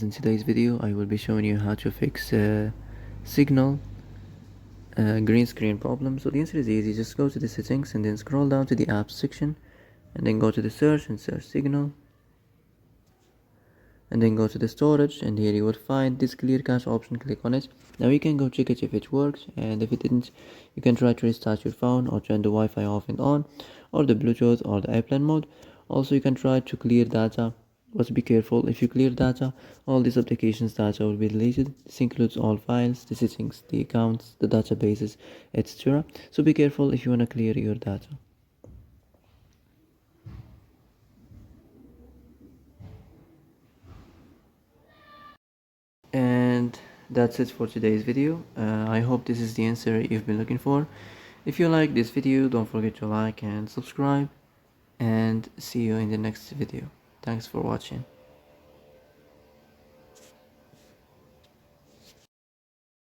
In today's video I will be showing you how to fix signal green screen problem. So the answer is easy. Just go to the settings and then scroll down to the apps section and then go to the search and search signal, and then go to the storage, and here you will find this clear cache option. Click on it. Now you can go check it if it works, and if it didn't, you can try to restart your phone or turn the Wi-Fi off and on, or the Bluetooth or the airplane mode. Also you can try to clear data, but be careful. If you clear data, all these applications data will be deleted. This includes all files, the settings, the accounts, the databases, etc. So be careful if you want to clear your data. And that's it for today's video. I hope this is the answer you've been looking for. If you like this video, don't forget to like and subscribe, and see you in the next video. Thanks for watching.